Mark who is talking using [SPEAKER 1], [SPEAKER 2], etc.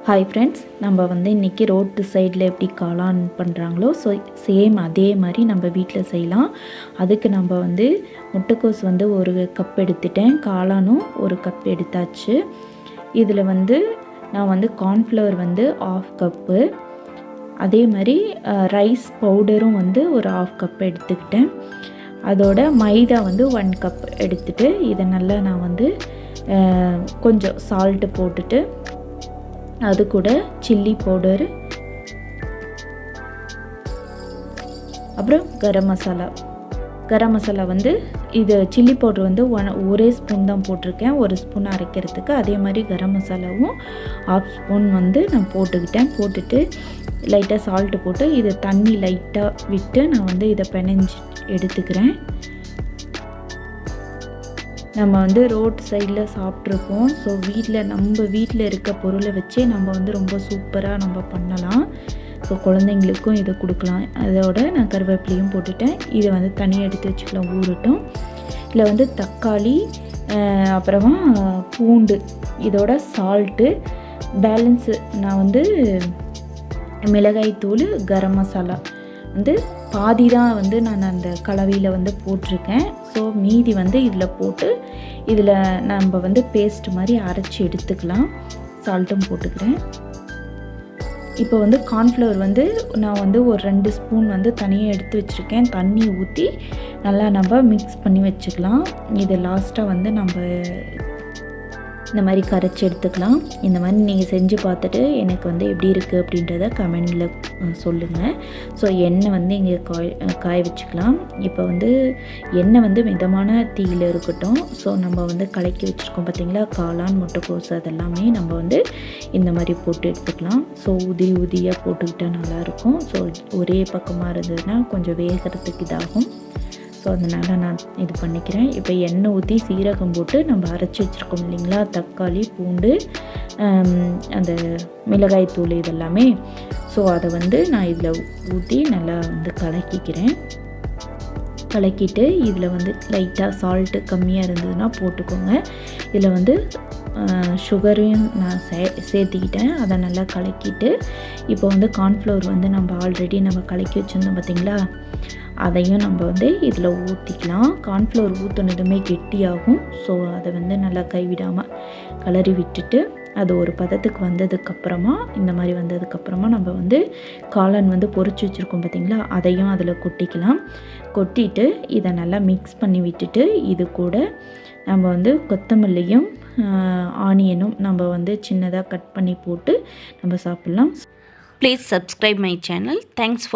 [SPEAKER 1] Hi friends, நம்ம இன்றைக்கி road சைடில் எப்படி காளான் பண்ணுறாங்களோ சேம் அதே மாதிரி நம்ம வீட்டில் செய்யலாம். அதுக்கு நம்ம முட்டைக்கோஸ் ஒரு கப் எடுத்துட்டேன், காளானும் ஒரு கப் எடுத்தாச்சு. இதில் நான் கார்ன்ஃப்ளவர் 1/2 கப்பு, அதே மாதிரி ரைஸ் பவுடரும் ஒரு 1/2 கப் எடுத்துக்கிட்டேன். அதோட மைதா 1 கப் எடுத்துகிட்டு இதை நல்லா நான் கொஞ்சம் சால்ட்டு போட்டுட்டு அது கூட சில்லி பவுடர், அப்புறம் கரம் மசாலா இது சில்லி பவுடர் ஒரே ஸ்பூன் தான் போட்டிருக்கேன், 1 ஸ்பூன் அரைக்கிறதுக்கு. அதே மாதிரி கரம் மசாலாவும் 1/2 ஸ்பூன் நான் போட்டுட்டு லைட்டாக சால்ட்டு போட்டு இது தண்ணி லைட்டாக விட்டு நான் இதை பிணைஞ்சி எடுத்துக்கிறேன். நம்ம ரோட் சைடில் சாப்பிட்ருக்கோம். ஸோ நம்ம வீட்டில் இருக்க பொருளை வச்சே நம்ம ரொம்ப சூப்பராக நம்ம பண்ணலாம். ஸோ குழந்தைங்களுக்கும் இதை கொடுக்கலாம். அதோட நான் கருவேப்பிலையும் போட்டுட்டேன். இதை தனியாக எடுத்து வச்சுக்கலாம், ஊறட்டும். இதில் தக்காளி, அப்புறமா பூண்டு, இதோட சால்ட்டு, பேலன்ஸு நான் மிளகாய்த்தூள், கரம் மசாலா பாதி தான் நான் அந்த கலவையில் போட்டிருக்கேன். ஸோ மீதி இதில் போட்டு இதில் நம்ம பேஸ்ட் மாதிரி அரைச்சி எடுத்துக்கலாம். சால்ட்டும் போட்டுக்கிறேன். இப்போ கார்ன்ஃப்ளவர் நான் ஒரு 2 ஸ்பூன் தனியாக எடுத்து வச்சுருக்கேன். தண்ணி ஊற்றி நல்லா நம்ம மிக்ஸ் பண்ணி வச்சுக்கலாம். இது லாஸ்ட்டாக நம்ம இந்த மாதிரி கரைச்சி எடுத்துக்கலாம். இந்த மாதிரி நீங்கள் செஞ்சு பார்த்துட்டு எனக்கு எப்படி இருக்குது அப்படின்றத கமெண்டில் சொல்லுங்கள். ஸோ எண்ணெய் இங்கே காய வச்சுக்கலாம். இப்போ எண்ணெய் மிதமான தீயில் இருக்கட்டும். ஸோ நம்ம கலக்கி வச்சுருக்கோம் பார்த்திங்களா, காளான், முட்டைக்கோஸ், அதெல்லாமே நம்ம இந்த மாதிரி போட்டு எடுத்துக்கலாம். ஸோ உதிரியாக போட்டுக்கிட்டால் நல்லாயிருக்கும். ஸோ ஒரே பக்கமாக இருந்ததுன்னா கொஞ்சம் வேகிறதுக்கு இதாகும். ஸோ அதனால் நான் இது பண்ணிக்கிறேன். இப்போ எண்ணெய் ஊற்றி சீரகம் போட்டு நம்ம அரைச்சி வச்சுருக்கோம் இல்லைங்களா, தக்காளி, பூண்டு, அந்த மிளகாய்த்தூள் இதெல்லாமே. ஸோ அதை நான் இதில் ஊற்றி நல்லா கலக்கிக்கிறேன். கலக்கிட்டு இதில் லைட்டாக சால்ட்டு கம்மியாக இருந்ததுன்னா போட்டுக்கோங்க. இதில் சுகரையும் நான் சேர்த்திக்கிட்டேன். அதை நல்லா கலக்கிட்டு இப்போ கார்ன்ஃப்ளவர் நம்ம ஆல்ரெடி நம்ம கலக்கி வச்சுருந்தோம் பார்த்திங்களா, அதையும் நம்ம இதில் ஊற்றிக்கலாம். கார்ன்ஃப்ளவர் ஊற்றினதுமே கெட்டியாகும். ஸோ அதை நல்லா கைவிடாமல் கலரி விட்டுட்டு அது ஒரு பதத்துக்கு வந்ததுக்கப்புறமா, இந்த மாதிரி வந்ததுக்கப்புறமா நம்ம காளான் பொரிச்சு வச்சுருக்கோம் பார்த்திங்களா, அதையும் அதில் கொட்டிக்கலாம். கொட்டிட்டு இதை நல்லா மிக்ஸ் பண்ணி விட்டுட்டு இது கூட நம்ம கொத்தமல்லியும் ஆனியனும் நம்ம சின்னதாக கட் பண்ணி போட்டு நம்ம சாப்பிட்லாம்.
[SPEAKER 2] Please subscribe my channel. Thanks for